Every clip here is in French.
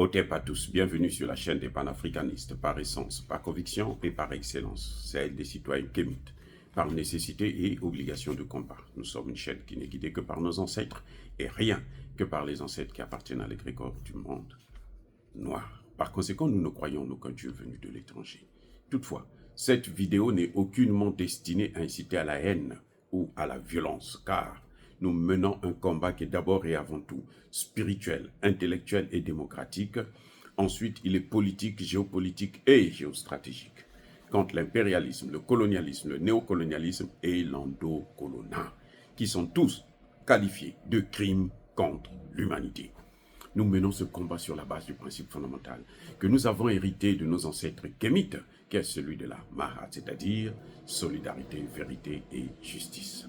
Otep à tous, bienvenue sur la chaîne des panafricanistes, par essence, par conviction et par excellence, celle des citoyens kémites, par nécessité et obligation de combat. Nous sommes une chaîne qui n'est guidée que par nos ancêtres et rien que par les ancêtres qui appartiennent à l'égrégore du monde noir. Par conséquent, nous ne croyons en aucun Dieu venu de l'étranger. Toutefois, cette vidéo n'est aucunement destinée à inciter à la haine ou à la violence, car nous menons un combat qui est d'abord et avant tout spirituel, intellectuel et démocratique. Ensuite, il est politique, géopolitique et géostratégique. Contre l'impérialisme, le colonialisme, le néocolonialisme et l'endocolonat, qui sont tous qualifiés de crimes contre l'humanité. Nous menons ce combat sur la base du principe fondamental que nous avons hérité de nos ancêtres kémites, qui est celui de la Mahat, c'est-à-dire solidarité, vérité et justice.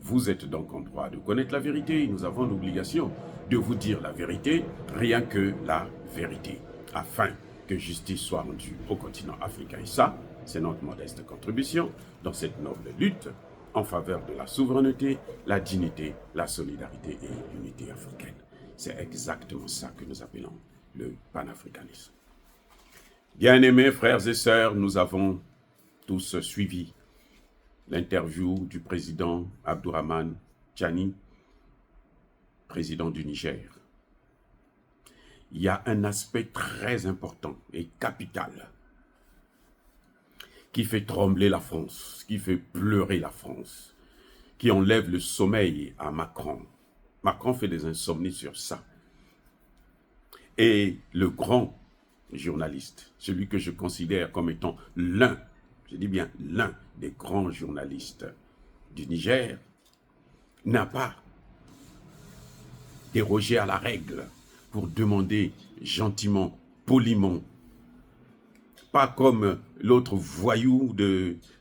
Vous êtes donc en droit de connaître la vérité et nous avons l'obligation de vous dire la vérité, rien que la vérité, afin que justice soit rendue au continent africain. Et ça, c'est notre modeste contribution dans cette noble lutte en faveur de la souveraineté, la dignité, la solidarité et l'unité africaine. C'est exactement ça que nous appelons le panafricanisme. Bien-aimés frères et sœurs, nous avons tous suivi l'interview du président Abdourahmane Tiani, président du Niger. Il y a un aspect très important et capital qui fait trembler la France, qui fait pleurer la France, qui enlève le sommeil à Macron. Macron fait des insomnies sur ça. Et le grand journaliste, celui que je considère comme étant l'un, je dis bien l'un des grands journalistes du Niger, n'a pas dérogé à la règle pour demander gentiment, poliment, pas comme l'autre voyou,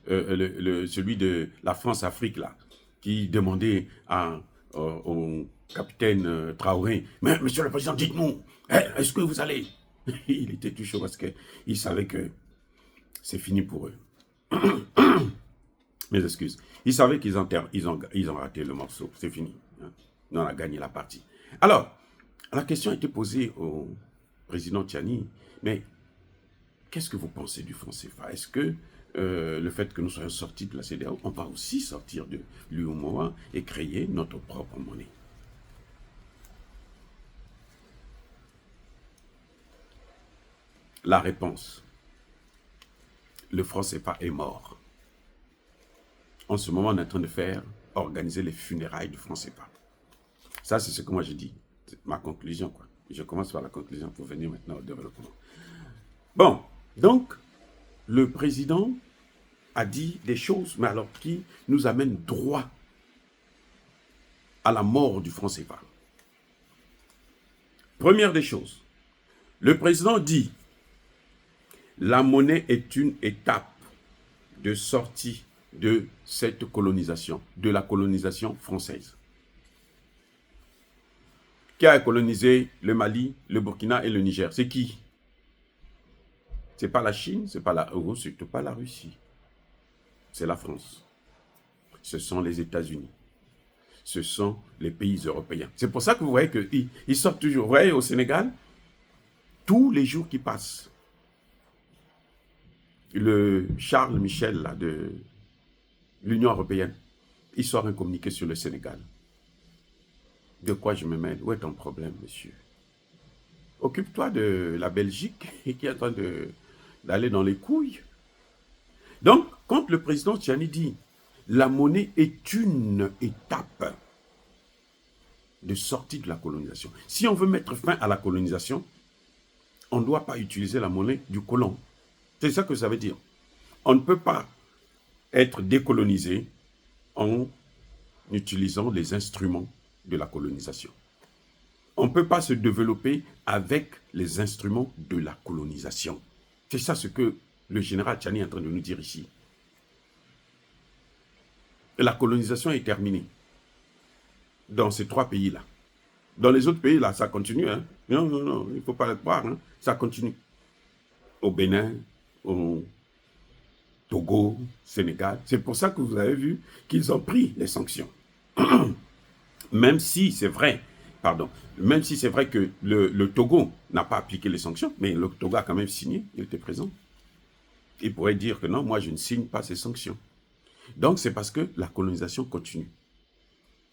celui de la France-Afrique, là, qui demandait au capitaine Traoré, « Mais monsieur le président, dites-nous, est-ce que vous allez ?» Il était tout chaud parce qu'il savait que c'est fini pour eux. Mes excuses. Ils savaient qu'ils ont raté le morceau. C'est fini. On a gagné la partie. Alors, la question a été posée au président Tiani, mais qu'est-ce que vous pensez du franc CFA? Est-ce que le fait que nous soyons sortis de la CEDEAO, on va aussi sortir de l'UEMOA et créer notre propre monnaie? La réponse, le franc CFA est mort. En ce moment, on est en train de organiser les funérailles du franc CFA. Ça, c'est ce que moi je dis. C'est ma conclusion, quoi. Je commence par la conclusion pour venir maintenant au développement. Bon, donc, le président a dit des choses, mais alors qui nous amènent droit à la mort du franc CFA. Première des choses, le président dit la monnaie est une étape de sortie de cette colonisation, de la colonisation française. Qui a colonisé le Mali, le Burkina et le Niger? C'est qui? C'est pas la Chine, c'est pas la Euro, surtout pas la Russie. C'est la France. Ce sont les États-Unis. Ce sont les pays européens. C'est pour ça que vous voyez qu'ils sortent toujours. Vous voyez, au Sénégal, tous les jours qui passent, le Charles Michel là, de l'Union européenne, il sort un communiqué sur le Sénégal. De quoi je me mêle? Où est ton problème, monsieur? Occupe-toi de la Belgique qui est en train d'aller dans les couilles. Donc, quand le président Tiani dit la monnaie est une étape de sortie de la colonisation. Si on veut mettre fin à la colonisation, on ne doit pas utiliser la monnaie du colon. C'est ça que ça veut dire. On ne peut pas être décolonisé en utilisant les instruments de la colonisation. On ne peut pas se développer avec les instruments de la colonisation. C'est ça ce que le général Tiani est en train de nous dire ici. La colonisation est terminée dans ces trois pays-là. Dans les autres pays-là, ça continue. Hein? Non, non, non, il ne faut pas le croire. Hein? Ça continue. Au Bénin, au Togo, Sénégal. C'est pour ça que vous avez vu qu'ils ont pris les sanctions. Même si, c'est vrai, pardon, même si c'est vrai que le Togo n'a pas appliqué les sanctions, mais le Togo a quand même signé, il était présent. Il pourrait dire que non, moi je ne signe pas ces sanctions. Donc c'est parce que la colonisation continue.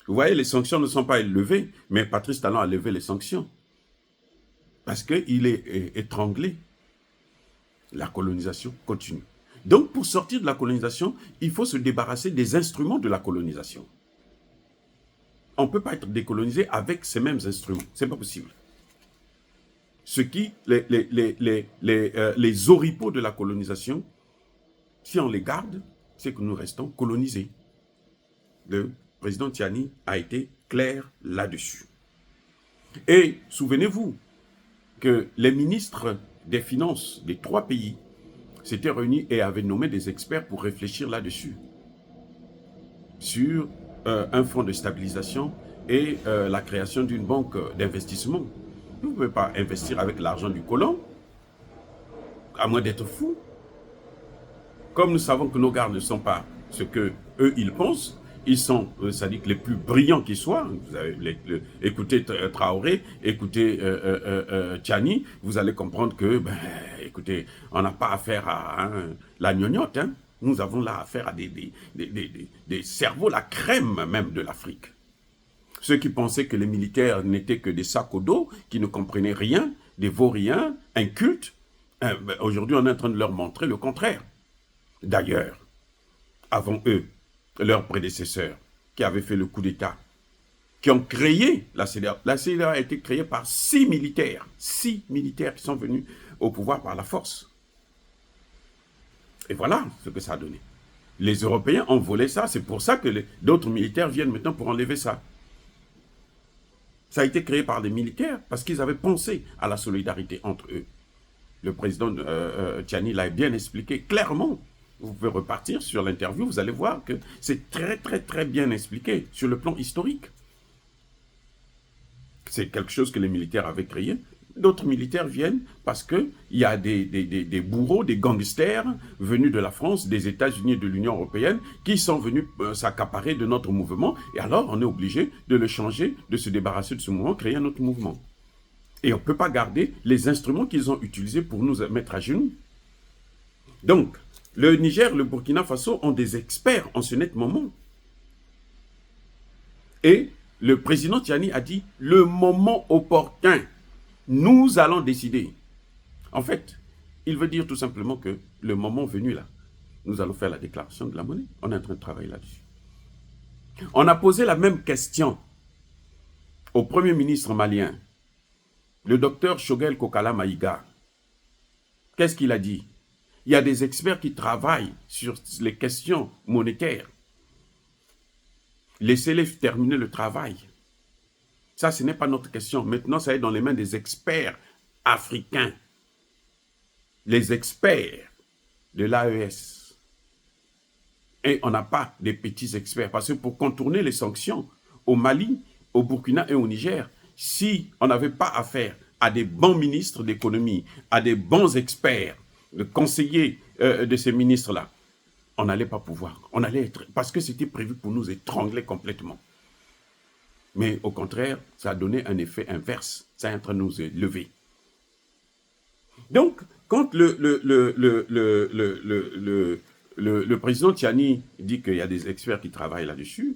Vous voyez, les sanctions ne sont pas levées, mais Patrice Talon a levé les sanctions. Parce qu'il est étranglé. La colonisation continue. Donc pour sortir de la colonisation, il faut se débarrasser des instruments de la colonisation. On ne peut pas être décolonisé avec ces mêmes instruments. Ce n'est pas possible. Les oripeaux de la colonisation, si on les garde, c'est que nous restons colonisés. Le président Tiani a été clair là-dessus. Et souvenez-vous que les ministres des Finances des 3 pays s'étaient réunis et avaient nommé des experts pour réfléchir là-dessus. Sur un fonds de stabilisation et la création d'une banque d'investissement. Vous ne pouvez pas investir avec l'argent du colon, à moins d'être fou. Comme nous savons que nos gardes ne sont pas ce qu'eux, ils pensent, ils sont, ça dit que les plus brillants qu'ils soient. Vous avez écoutez Traoré, écoutez Tiani, vous allez comprendre que, ben, écoutez, on n'a pas affaire à la gnognotte. Hein. Nous avons là affaire à des cerveaux, la crème même de l'Afrique. Ceux qui pensaient que les militaires n'étaient que des sacs au dos, qui ne comprenaient rien, des vauriens, incultes, aujourd'hui on est en train de leur montrer le contraire. D'ailleurs, avant eux, leurs prédécesseurs, qui avaient fait le coup d'État, qui ont créé la CEDEAO. La CEDEAO a été créée par 6 militaires qui sont venus au pouvoir par la force. Et voilà ce que ça a donné. Les Européens ont volé ça, c'est pour ça que d'autres militaires viennent maintenant pour enlever ça. Ça a été créé par des militaires parce qu'ils avaient pensé à la solidarité entre eux. Le président Tiani l'a bien expliqué clairement. Vous pouvez repartir sur l'interview, vous allez voir que c'est très bien expliqué sur le plan historique. C'est quelque chose que les militaires avaient créé. D'autres militaires viennent parce qu'il y a des bourreaux, des gangsters venus de la France, des États-Unis et de l'Union européenne qui sont venus s'accaparer de notre mouvement. Et alors, on est obligé de le changer, de se débarrasser de ce mouvement, créer un autre mouvement. Et on ne peut pas garder les instruments qu'ils ont utilisés pour nous mettre à genoux. Donc, le Niger, le Burkina Faso ont des experts en ce net moment. Et le président Tiani a dit, le moment opportun, nous allons décider. En fait, il veut dire tout simplement que le moment venu là, nous allons faire la déclaration de la monnaie. On est en train de travailler là-dessus. On a posé la même question au Premier ministre malien, le docteur Choguel Kokala Maïga. Qu'est-ce qu'il a dit? Il y a des experts qui travaillent sur les questions monétaires. Laissez-les terminer le travail. Ça, ce n'est pas notre question. Maintenant, ça est dans les mains des experts africains. Les experts de l'AES. Et on n'a pas des petits experts. Parce que pour contourner les sanctions au Mali, au Burkina et au Niger, si on n'avait pas affaire à des bons ministres d'économie, à des bons experts, de conseillers de ces ministres-là, on n'allait pas pouvoir. On allait être... Parce que c'était prévu pour nous étrangler complètement. Mais au contraire, ça a donné un effet inverse. Ça est en train de nous lever. Donc, quand le président Tiani dit qu'il y a des experts qui travaillent là-dessus,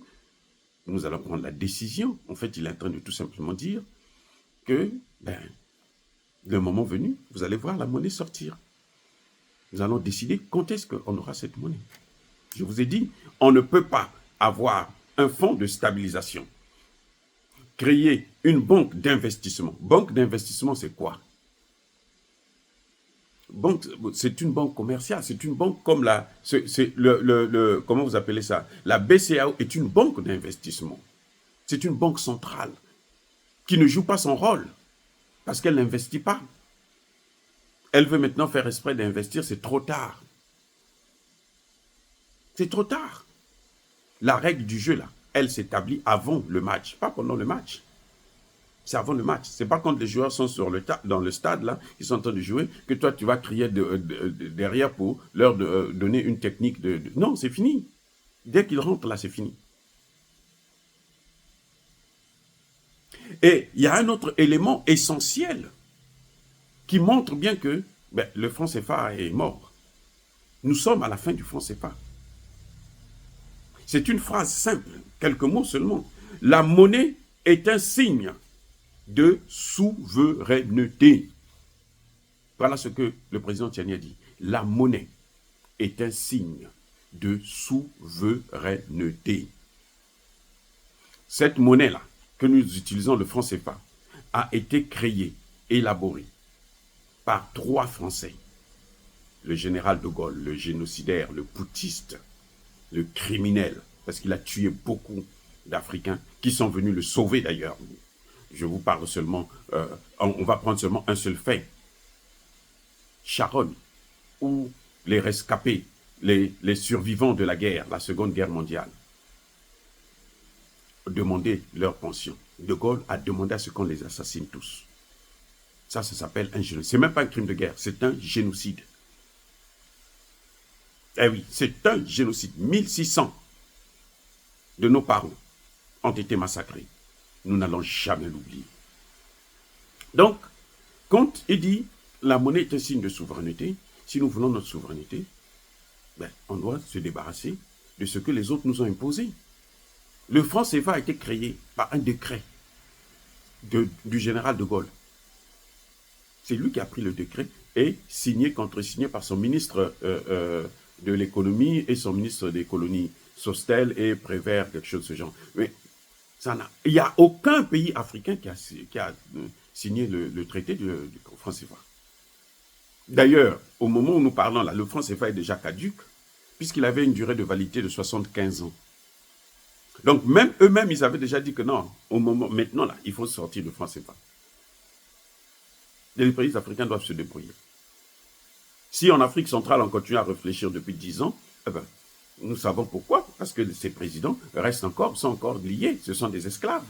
nous allons prendre la décision. En fait, il est en train de tout simplement dire que, le moment venu, vous allez voir la monnaie sortir. Nous allons décider quand est-ce qu'on aura cette monnaie. Je vous ai dit, on ne peut pas avoir un fonds de stabilisation. Créer une banque d'investissement. Banque d'investissement, c'est quoi? C'est une banque commerciale, c'est une banque comme la... comment vous appelez ça? La BCAO est une banque d'investissement. C'est une banque centrale qui ne joue pas son rôle parce qu'elle n'investit pas. Elle veut maintenant faire exprès d'investir, c'est trop tard. C'est trop tard. La règle du jeu, là, elle s'établit avant le match, pas pendant le match. C'est avant le match. C'est pas quand les joueurs sont dans le stade, là, ils sont en train de jouer, que toi, tu vas crier derrière pour leur donner une technique de... Non, c'est fini. Dès qu'ils rentrent, là, c'est fini. Et il y a un autre élément essentiel qui montre bien que le franc CFA est mort. Nous sommes à la fin du franc CFA. C'est une phrase simple, quelques mots seulement. La monnaie est un signe de souveraineté. Voilà ce que le président Tiani a dit. La monnaie est un signe de souveraineté. Cette monnaie-là, que nous utilisons, le franc CFA, a été créée, élaborée par 3 Français. Le général de Gaulle, le génocidaire, le putschiste, le criminel, parce qu'il a tué beaucoup d'Africains qui sont venus le sauver d'ailleurs. Je vous parle seulement, on va prendre seulement un seul fait. Charonne, où les rescapés, les survivants de la guerre, la Seconde Guerre mondiale, demandaient leur pension. De Gaulle a demandé à ce qu'on les assassine tous. Ça s'appelle un génocide. C'est même pas un crime de guerre, c'est un génocide. Eh oui, c'est un génocide. 1600 de nos parents ont été massacrés. Nous n'allons jamais l'oublier. Donc, quand il dit la monnaie est un signe de souveraineté, si nous voulons notre souveraineté, on doit se débarrasser de ce que les autres nous ont imposé. Le franc CFA a été créé par un décret du général de Gaulle. C'est lui qui a pris le décret et contresigné par son ministre de l'économie et son ministre des colonies, Sostel et Prévert, quelque chose de ce genre. Mais il n'y a aucun pays africain qui a signé le traité du franc CFA. D'ailleurs, au moment où nous parlons là, le franc CFA est déjà caduc, puisqu'il avait une durée de validité de 75 ans. Donc, même eux-mêmes, ils avaient déjà dit que non, maintenant, là, il faut sortir du franc CFA. Les pays africains doivent se débrouiller. Si en Afrique centrale, on continue à réfléchir depuis 10 ans, nous savons pourquoi. Parce que ces présidents sont encore liés, ce sont des esclaves.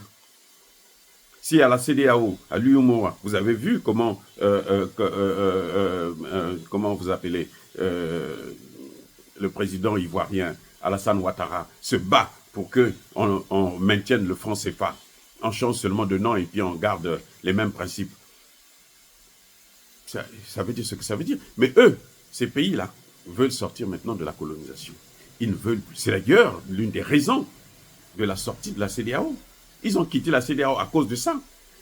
Si à la CEDEAO, à l'UEMOA, vous avez vu comment vous appelez le président ivoirien Alassane Ouattara se bat pour qu'on maintienne le franc CFA. On change seulement de nom et puis on garde les mêmes principes. Ça veut dire ce que ça veut dire. Mais eux, ces pays-là, veulent sortir maintenant de la colonisation. Ils ne veulent plus. C'est d'ailleurs l'une des raisons de la sortie de la CEDEAO. Ils ont quitté la CEDEAO à cause de ça.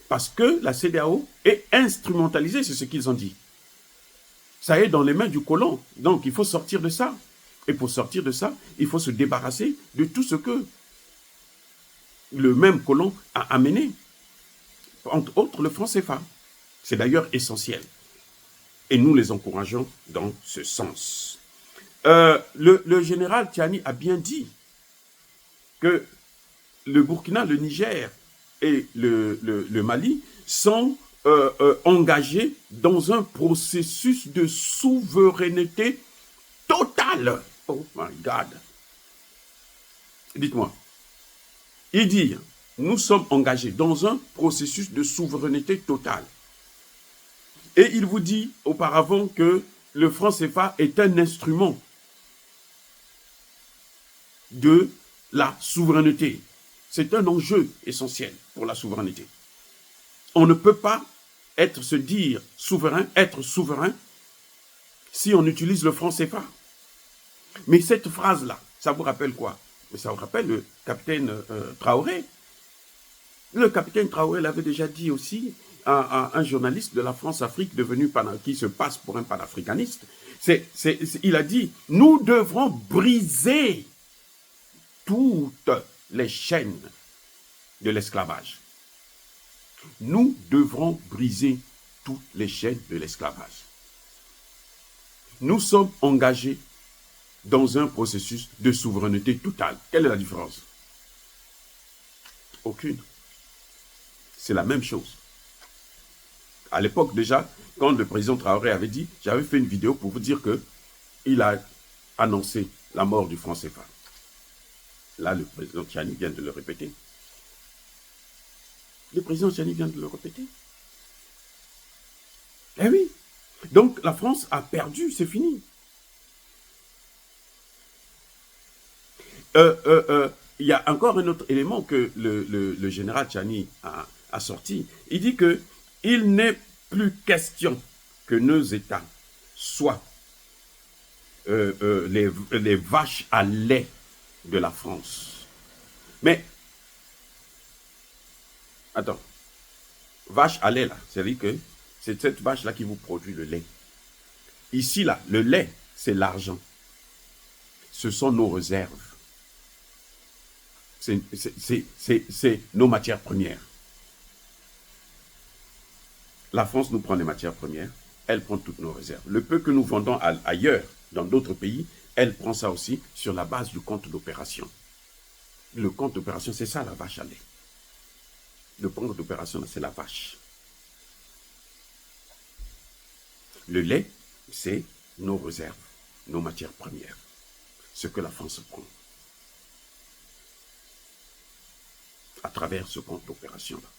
Parce que la CEDEAO est instrumentalisée, c'est ce qu'ils ont dit. Ça est dans les mains du colon. Donc, il faut sortir de ça. Et pour sortir de ça, il faut se débarrasser de tout ce que le même colon a amené. Entre autres, le franc CFA. C'est d'ailleurs essentiel. Et nous les encourageons dans ce sens. Le général Tiani a bien dit que le Burkina, le Niger et le Mali sont engagés dans un processus de souveraineté totale. Oh my God. Dites-moi. Il dit, nous sommes engagés dans un processus de souveraineté totale. Et il vous dit auparavant que le franc CFA est un instrument de la souveraineté. C'est un enjeu essentiel pour la souveraineté. On ne peut pas être souverain si on utilise le franc CFA. Mais cette phrase-là, ça vous rappelle quoi? Ça vous rappelle le capitaine Traoré. Le capitaine Traoré l'avait déjà dit aussi à un journaliste de la France-Afrique qui se passe pour un panafricaniste. Il a dit, nous devrons briser toutes les chaînes de l'esclavage. Nous devrons briser toutes les chaînes de l'esclavage. Nous sommes engagés dans un processus de souveraineté totale. Quelle est la différence? Aucune. C'est la même chose. À l'époque déjà, quand le président Traoré avait dit, j'avais fait une vidéo pour vous dire qu'il a annoncé la mort du franc CFA. Là, le président Tiani vient de le répéter. Le président Tiani vient de le répéter. Eh oui. Donc, la France a perdu, c'est fini. Il y a encore un autre élément que le général Tiani a a sorti. Il dit que il n'est plus question que nos États soient les vaches à lait de la France. Mais, attends, vache à lait là, c'est-à-dire que c'est cette vache-là qui vous produit le lait. Ici là, le lait, c'est l'argent. Ce sont nos réserves. C'est nos matières premières. La France nous prend les matières premières, elle prend toutes nos réserves. Le peu que nous vendons ailleurs, dans d'autres pays, elle prend ça aussi sur la base du compte d'opération. Le compte d'opération, c'est ça la vache à lait. Le compte d'opération, c'est la vache. Le lait, c'est nos réserves, nos matières premières. Ce que la France prend. À travers ce compte d'opération-là,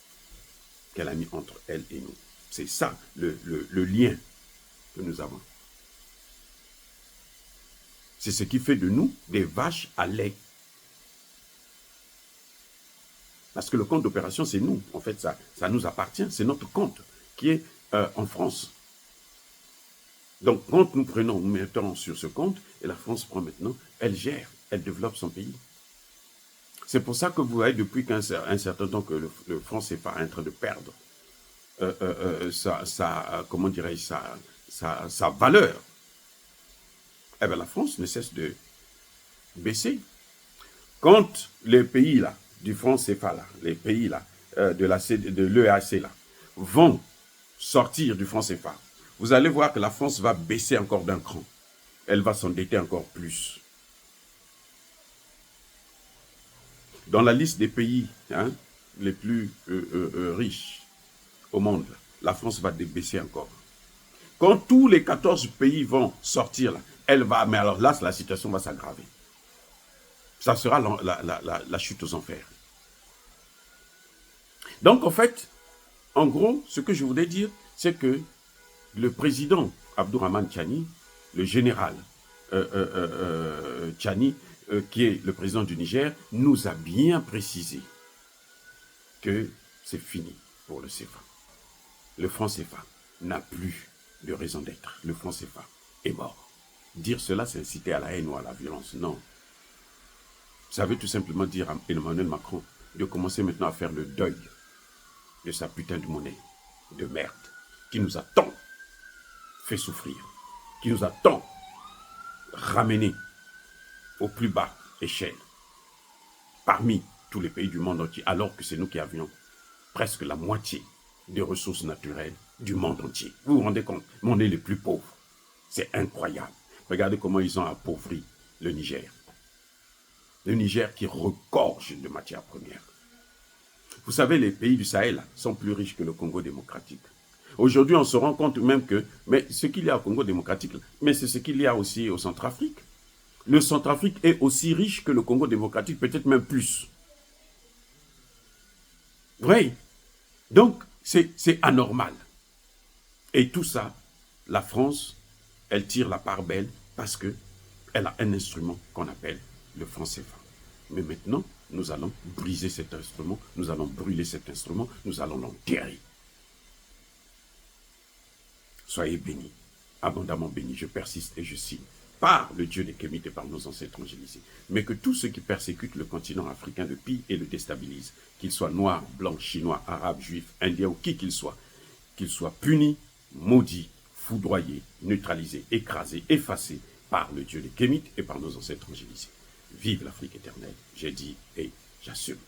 qu'elle a mis entre elle et nous. C'est ça le lien que nous avons. C'est ce qui fait de nous des vaches à lait. Parce que le compte d'opération, c'est nous. En fait, ça nous appartient. C'est notre compte qui est en France. Donc, quand nous prenons, nous mettons sur ce compte, et la France prend maintenant, elle gère, elle développe son pays. C'est pour ça que vous voyez depuis un certain temps que le franc CFA est en train de perdre comment dirais-je, sa valeur. Eh bien, la France ne cesse de baisser. Quand les pays là, du franc CFA, là, les pays là, de l'EAC là, vont sortir du franc CFA, vous allez voir que la France va baisser encore d'un cran. Elle va s'endetter encore plus. Dans la liste des pays les plus riches au monde, la France va baisser encore. Quand tous les 14 pays vont sortir, là, elle va, mais alors là, la situation va s'aggraver. Ça sera la chute aux enfers. Donc, en fait, en gros, ce que je voulais dire, c'est que le président Abdourahmane Tiani, le général Tiani, qui est le président du Niger, nous a bien précisé que c'est fini pour le CFA. Le franc CFA n'a plus de raison d'être. Le franc CFA est mort. Dire cela, c'est inciter à la haine ou à la violence. Non. Ça veut tout simplement dire à Emmanuel Macron de commencer maintenant à faire le deuil de sa putain de monnaie de merde qui nous a tant fait souffrir, qui nous a tant ramené au plus bas échelle parmi tous les pays du monde entier, alors que c'est nous qui avions presque la moitié des ressources naturelles du monde entier. Vous vous rendez compte? Mais on est les plus pauvres. C'est incroyable. Regardez comment ils ont appauvri le Niger. Le Niger qui regorge de matières premières. Vous savez, les pays du Sahel sont plus riches que le Congo démocratique. Aujourd'hui, on se rend compte même que mais ce qu'il y a au Congo démocratique, mais c'est ce qu'il y a aussi au Centrafrique. Le Centrafrique est aussi riche que le Congo démocratique, peut-être même plus. Oui. Donc, c'est anormal. Et tout ça, la France, elle tire la part belle parce qu'elle a un instrument qu'on appelle le franc CFA. Mais maintenant, nous allons briser cet instrument, nous allons brûler cet instrument, nous allons l'enterrer. Soyez bénis, abondamment bénis, je persiste et je signe, par le Dieu des Kémites et par nos ancêtres angélisés. Mais que tous ceux qui persécutent le continent africain le pillent et le déstabilisent, qu'ils soient noirs, blancs, chinois, arabes, juifs, indiens ou qui qu'ils soient punis, maudits, foudroyés, neutralisés, écrasés, effacés par le Dieu des Kémites et par nos ancêtres angélisés. Vive l'Afrique éternelle, j'ai dit et j'assume.